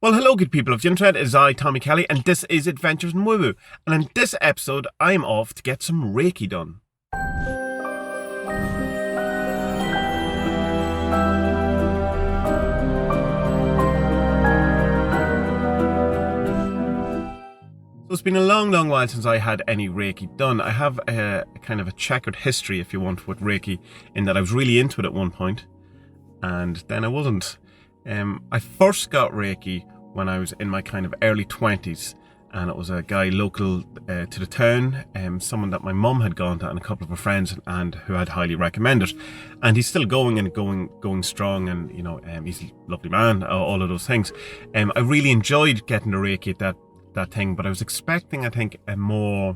Well, hello, good people of the internet. It is I, Tommy Kelly, and this is Adventures in Woo Woo. And in this episode, I'm off to get some Reiki done. So it's been a long while since I had any Reiki done. I have a kind of a checkered history, if you want, with Reiki, in that I was really into it at one point, and then I wasn't. I first got Reiki when I was in my kind of early 20s, and it was a guy local to the town, someone that my mum had gone to and a couple of her friends, and who had highly recommended. And he's still going and going strong, and he's a lovely man, all of those things. I really enjoyed getting the Reiki at that thing, but I was expecting, I think, a more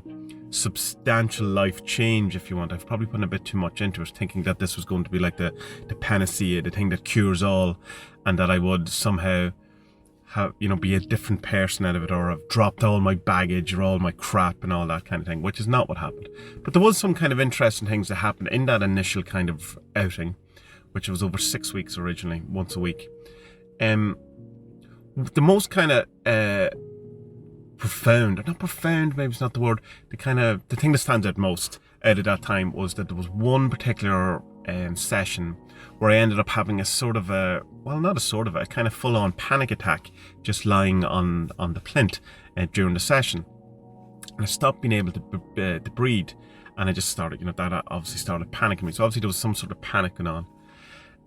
substantial life change, if you want. I've probably put a bit too much into it, thinking that this was going to be like the panacea, the thing that cures all, and that I would somehow have, be a different person out of it, or have dropped all my baggage or all my crap and all that kind of thing, which is not what happened. But there was some kind of interesting things that happened in that initial kind of outing, which was over 6 weeks originally, once a week. The most kind of profound, or not profound, maybe it's not the word, the thing that stands out most out of that time was that there was one particular session where I ended up having a kind of full-on panic attack, just lying on the plinth during the session, and I stopped being able to breathe, and I just started, that obviously started panicking me. So obviously there was some sort of panic going on.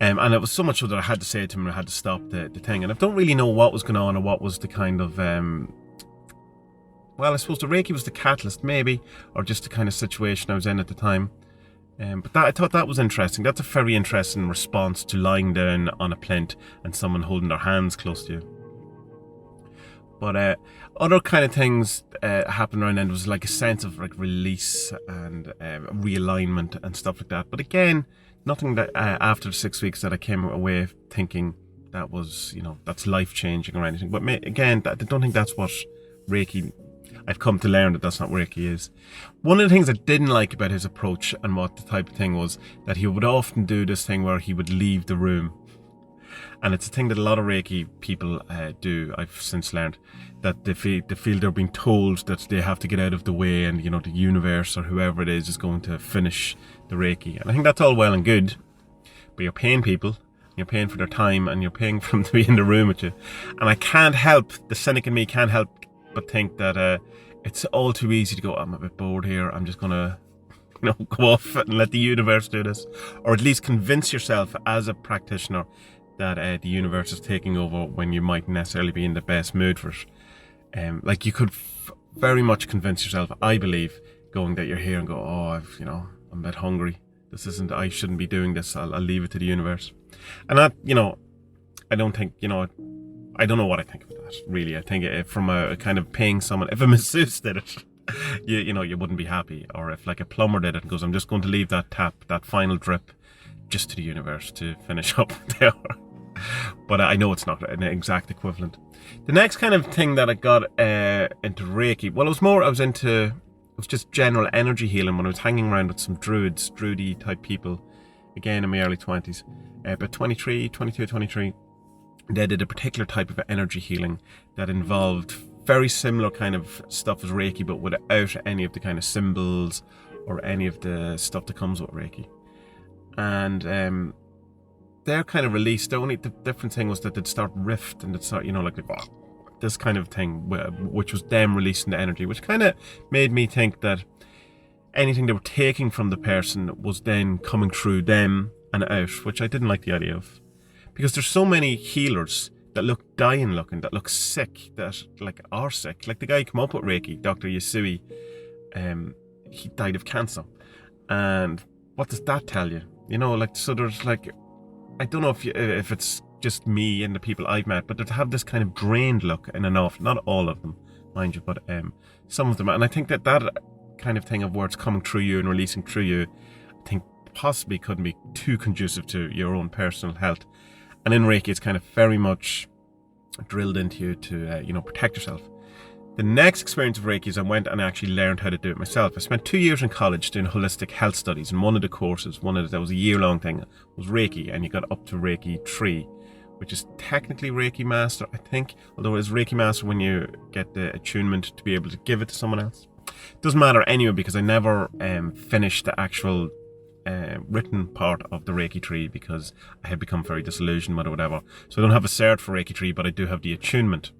And it was so much so that I had to say to him, I had to stop the thing. And I don't really know what was going on, or what was the kind of I suppose the Reiki was the catalyst, maybe, or just the kind of situation I was in at the time. But I thought that was interesting. That's a very interesting response to lying down on a plinth and someone holding their hands close to you. But other kind of things happened around then. There was like a sense of like release and realignment and stuff like that. But again, nothing that after the 6 weeks that I came away thinking that was, that's life changing or anything. But again, I don't think that's what Reiki. I've come to learn that that's not where Reiki is. One of the things I didn't like about his approach and what the type of thing was that he would often do this thing where he would leave the room. And it's a thing that a lot of Reiki people do, I've since learned, that they feel they're being told that they have to get out of the way, and the universe or whoever it is going to finish the Reiki. And I think that's all well and good, but you're paying people, you're paying for their time, and you're paying for them to be in the room with you. And I can't help, the cynic in me can't help but think that it's all too easy to go, I'm a bit bored here, I'm just gonna go off and let the universe do this. Or at least convince yourself as a practitioner that the universe is taking over when you might necessarily be in the best mood for it. Like you could very much convince yourself, I believe, going that you're here and go, I'm a bit hungry, this isn't, I shouldn't be doing this, I'll leave it to the universe. And that, I don't think, I don't know what I think about that, really. I think from a kind of paying someone, if a masseuse did it, you wouldn't be happy. Or if like a plumber did it and goes, I'm just going to leave that tap, that final drip, just to the universe to finish up there. But I know it's not an exact equivalent. The next kind of thing that I got into Reiki, well, it was just general energy healing when I was hanging around with some druidy type people, again in my early 20s, about 23. They did a particular type of energy healing that involved very similar kind of stuff as Reiki, but without any of the kind of symbols or any of the stuff that comes with Reiki. And their kind of release, the different thing was that they'd start rift, and they'd start, this kind of thing, which was them releasing the energy, which kind of made me think that anything they were taking from the person was then coming through them and out, which I didn't like the idea of. Because there's so many healers that look dying looking, that look sick, that are sick. Like the guy who came up with Reiki, Dr. Yasui, he died of cancer. And what does that tell you? So there's I don't know if it's just me and the people I've met, but they have this kind of drained look in an awful, not all of them, mind you, but some of them. And I think that kind of thing of where it's coming through you and releasing through you, I think possibly couldn't be too conducive to your own personal health. And in Reiki, it's kind of very much drilled into you to, protect yourself. The next experience of Reiki is I went and actually learned how to do it myself. I spent 2 years in college doing holistic health studies, and one of the courses, that was a year-long thing, was Reiki, and you got up to Reiki 3, which is technically Reiki Master, I think, although it's Reiki Master when you get the attunement to be able to give it to someone else. Doesn't matter anyway, because I never finished the actual written part of the Reiki tree because I had become very disillusioned with it or whatever. So I don't have a cert for Reiki tree, but I do have the attunement.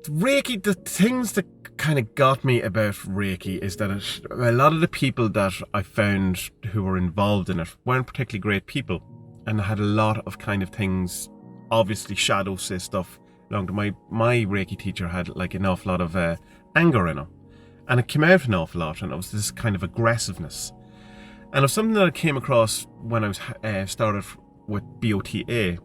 Reiki, the things that kind of got me about Reiki is that a lot of the people that I found who were involved in it weren't particularly great people, and I had a lot of kind of things, obviously shadow say stuff along to my Reiki teacher had like an awful lot of anger in her, and it came out an awful lot, and it was this kind of aggressiveness. And it was something that I came across when I was started with BOTA,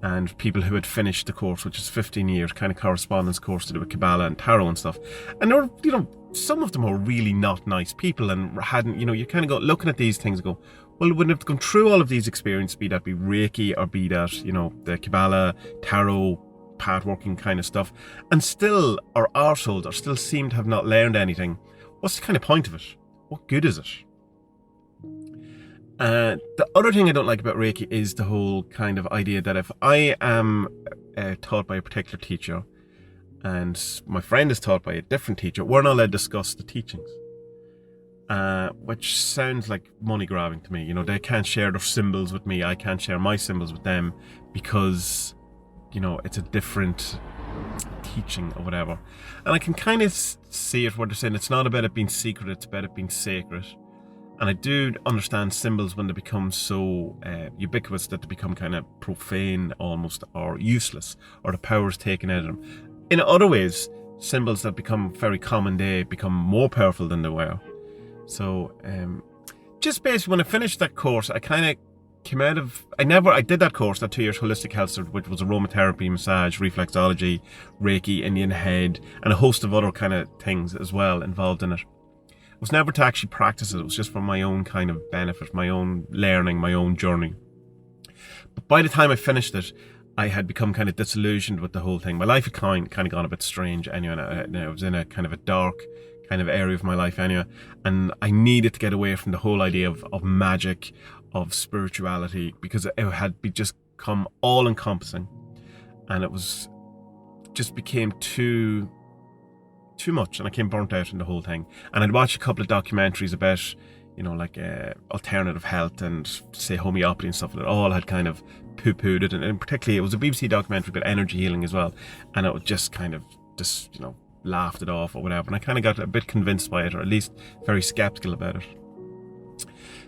and people who had finished the course, which is 15 years kind of correspondence course to do with Kabbalah and Tarot and stuff. And there were, you know, some of them were really not nice people and hadn't, you know, you kind of go looking at these things and go, well, wouldn't have gone through all of these experiences, be that be Reiki or be that, you know, the Kabbalah, Tarot, path working kind of stuff, and still are arseholed or still seem to have not learned anything. What's the kind of point of it? What good is it? The other thing I don't like about Reiki is the whole kind of idea that if I am taught by a particular teacher and my friend is taught by a different teacher, we're not allowed to discuss the teachings. Which sounds like money grabbing to me. You know, they can't share their symbols with me, I can't share my symbols with them because, you know, it's a different teaching or whatever. And I can kind of see it where they're saying it's not about it being secret, it's about it being sacred. And I do understand symbols when they become so ubiquitous that they become kind of profane almost, or useless, or the power is taken out of them. In other ways, symbols that become very common day become more powerful than they were. So just basically when I finished that course, I kind of came out of, I did that course, that 2 years holistic health, which was aromatherapy, massage, reflexology, Reiki, Indian head, and a host of other kind of things as well involved in it. It was never to actually practice it, it was just for my own kind of benefit, my own learning, my own journey. But by the time I finished it, I had become kind of disillusioned with the whole thing. My life had kind of gone a bit strange anyway. I was in a kind of a dark kind of area of my life anyway, and I needed to get away from the whole idea of magic, of spirituality, because it had just become all encompassing, and it was just became too much, and I came burnt out in the whole thing. And I'd watched a couple of documentaries about, you know, like alternative health and say homeopathy and stuff, and it all had kind of poo-pooed it, and particularly it was a BBC documentary about energy healing as well, and it was just kind of just, you know, laughed it off or whatever. And I kind of got a bit convinced by it, or at least very skeptical about it.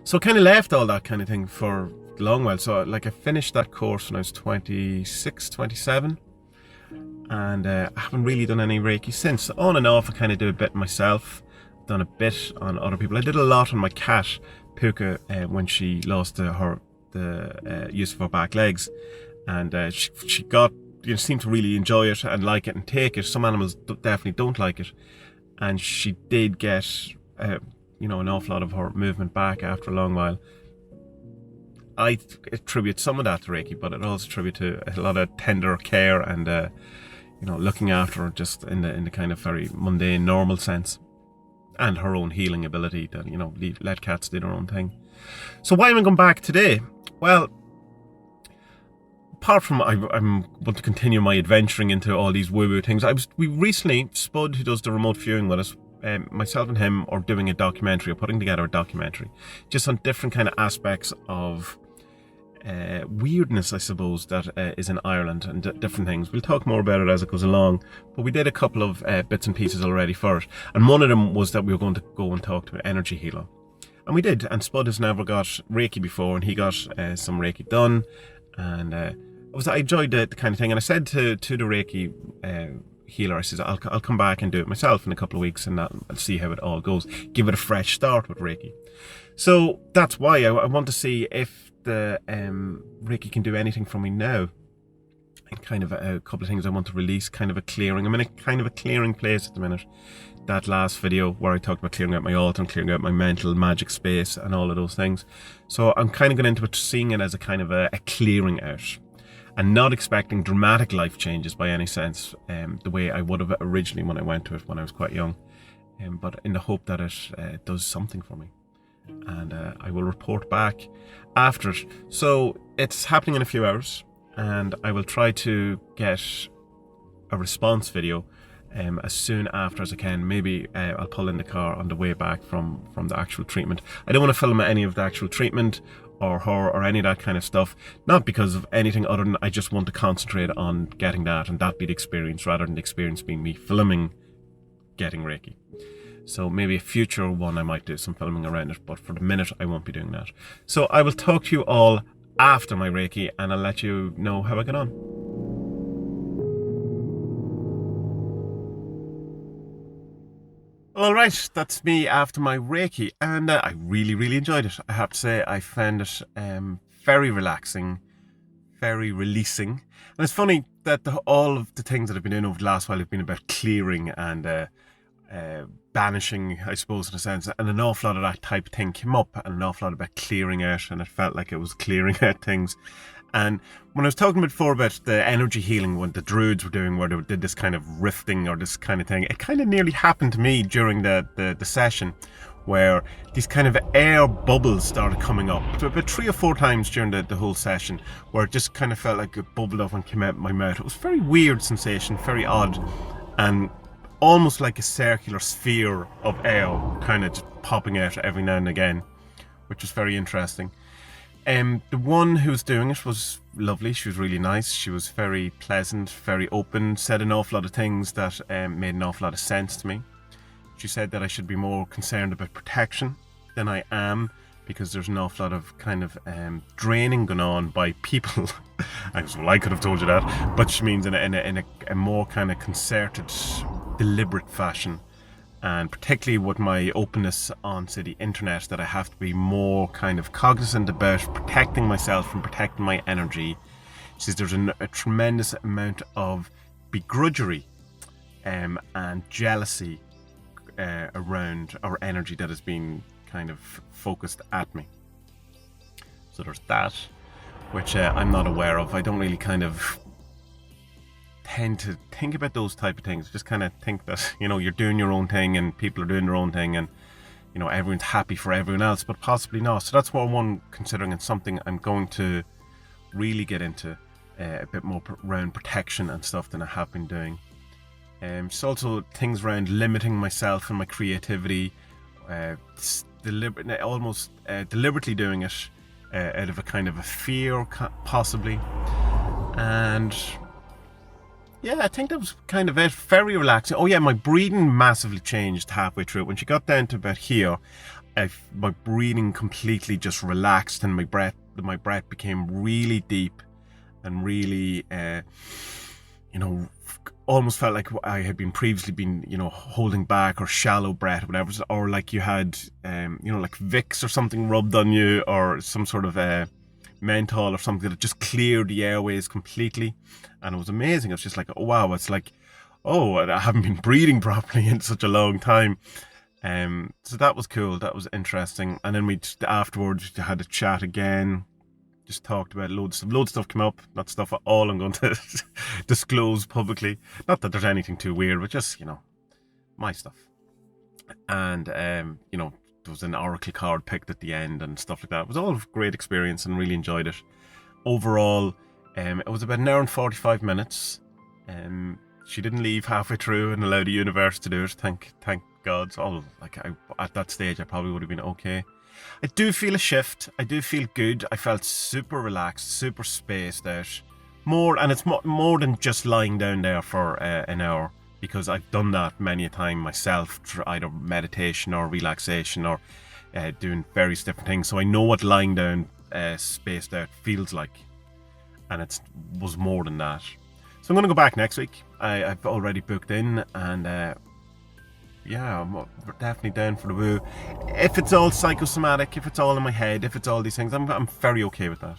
So I kind of left all that kind of thing for a long while. So like I finished that course when I was 26, 27. And I haven't really done any Reiki since. On and off, I kind of do a bit myself. Done a bit on other people. I did a lot on my cat, Puka, when she lost the use of her back legs. And she got, you know, seemed to really enjoy it and like it and take it. Some animals definitely don't like it. And she did get, you know, an awful lot of her movement back after a long while. I attribute some of that to Reiki, but it also attribute to a lot of tender care and, you know, looking after her just in the kind of very mundane, normal sense, and her own healing ability to, you know, let cats do their own thing. So why am I going back today? Well, apart from I'm want to continue my adventuring into all these woo-woo things, we recently, Spud, who does the remote viewing with us, myself and him are doing a documentary, or putting together a documentary, just on different kind of aspects of weirdness, I suppose, that is in Ireland, and different things. We'll talk more about it as it goes along, but we did a couple of bits and pieces already for it, and one of them was that we were going to go and talk to an energy healer, and we did. And Spud has never got Reiki before, and he got some Reiki done, and I enjoyed the kind of thing. And I said to the Reiki healer, I said, I'll come back and do it myself in a couple of weeks, and I'll see how it all goes, give it a fresh start with Reiki. So that's why I want to see if the Reiki can do anything for me now, and kind of a couple of things I want to release, kind of a clearing. I'm in a kind of a clearing place at the minute. That last video where I talked about clearing out my altar and clearing out my mental magic space and all of those things. So I'm kind of going into it, seeing it as a kind of a clearing out, and not expecting dramatic life changes by any sense, the way I would have originally when I went to it when I was quite young, but in the hope that it does something for me. and I will report back after it. So it's happening in a few hours, and I will try to get a response video as soon after as I can. Maybe I'll pull in the car on the way back from the actual treatment. I don't want to film any of the actual treatment or her or any of that kind of stuff, not because of anything other than I just want to concentrate on getting that and that be the experience, rather than the experience being me filming getting Reiki. So maybe a future one I might do some filming around it, but for the minute I won't be doing that. So I will talk to you all after my Reiki, and I'll let you know how I get on. Alright, that's me after my Reiki, and I really enjoyed it. I have to say, I found it very relaxing, very releasing. And it's funny that all of the things that I've been doing over the last while have been about clearing and banishing, I suppose, in a sense, and an awful lot of that type of thing came up, and an awful lot about clearing out, and it felt like it was clearing out things. And when I was talking before about the energy healing, when the druids were doing, where they did this kind of rifting or this kind of thing, it kind of nearly happened to me during the session, where these kind of air bubbles started coming up about 3 or 4 times during the whole session, where it just kind of felt like it bubbled up and came out of my mouth. It was a very weird sensation, very odd, and almost like a circular sphere of air kind of just popping out every now and again, which was very interesting. The one who was doing it was lovely. She was really nice. She was very pleasant, very open, said an awful lot of things that made an awful lot of sense to me. She said that I should be more concerned about protection than I am, because there's an awful lot of kind of draining going on by people. I could have told you that, but she means in a more kind of concerted, deliberate fashion. And particularly with my openness onto the internet, that I have to be more kind of cognizant about protecting myself and protecting my energy. She says there's a tremendous amount of begrudgery and jealousy around our energy that has been kind of focused at me. So there's that, which I'm not aware of. I don't really kind of tend to think about those type of things. Just kind of think that, you're doing your own thing and people are doing their own thing, and everyone's happy for everyone else, but possibly not. So that's what I'm considering, and something I'm going to really get into a bit more around protection and stuff than I have been doing. Just also things around limiting myself and my creativity, deliberately doing it out of a kind of a fear, possibly. And yeah, I think that was kind of it. Very relaxing. Oh yeah, my breathing massively changed halfway through. When she got down to about here, my breathing completely just relaxed, and my breath became really deep and really, almost felt like I had been previously holding back, or shallow breath, or whatever, or like you had, like Vicks or something rubbed on you, or some sort of menthol or something that just cleared the airways completely. And it was amazing. It was just like, oh wow, it's like, oh, I haven't been breathing properly in such a long time. So that was cool. That was interesting. And then afterwards had a chat again. Just talked about loads of stuff came up. Not stuff at all I'm going to disclose publicly. Not that there's anything too weird, but just, my stuff. And, there was an oracle card picked at the end and stuff like that. It was all a great experience and really enjoyed it. Overall, it was about an hour and 45 minutes. She didn't leave halfway through and allowed the universe to do it. Thank God. So, at that stage, I probably would have been okay. I do feel a shift. I do feel good. I felt super relaxed, super spaced out. And it's more than just lying down there for an hour, because I've done that many a time myself, either meditation or relaxation or doing various different things. So I know what lying down spaced out feels like, and it was more than that. So I'm going to go back next week. I've already booked in, and yeah, I'm definitely down for the woo. If it's all psychosomatic, if it's all in my head, if it's all these things, I'm very okay with that,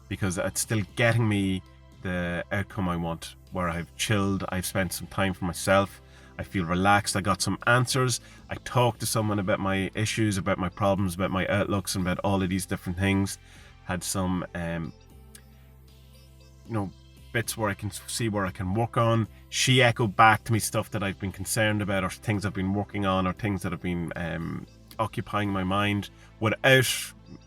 because it's still getting me the outcome I want, where I've chilled, I've spent some time for myself, I feel relaxed, I got some answers, I talked to someone about my issues, about my problems, about my outlooks, and about all of these different things. Had some bits where I can see where I can work on. She echoed back to me stuff that I've been concerned about, or things I've been working on, or things that have been occupying my mind without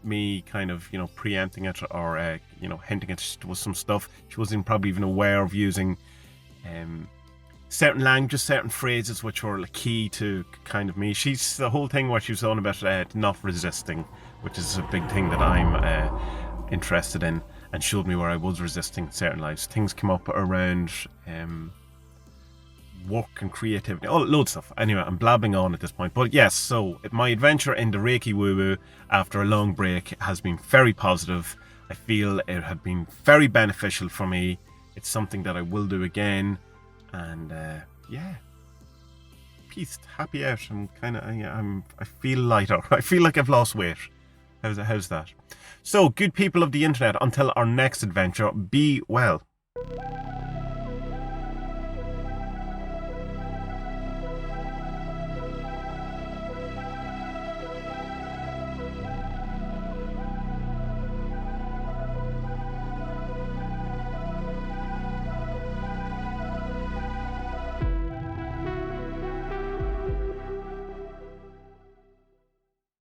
me kind of, you know, preempting it or, you know, hinting it was some stuff she wasn't probably even aware of using. Certain languages, certain phrases which were like key to kind of me. She's the whole thing where she was on about not resisting, which is a big thing that I'm interested in, and showed me where I was resisting certain lives. Things came up around work and creativity, loads of stuff. Anyway, I'm blabbing on at this point, but yes, so my adventure in the Reiki woo-woo after a long break has been very positive. I feel it had been very beneficial for me. It's something that I will do again. And yeah, peace, happy out. I'm kind of, I feel lighter. I feel like I've lost weight. How's that? So, good people of the internet, until our next adventure, be well.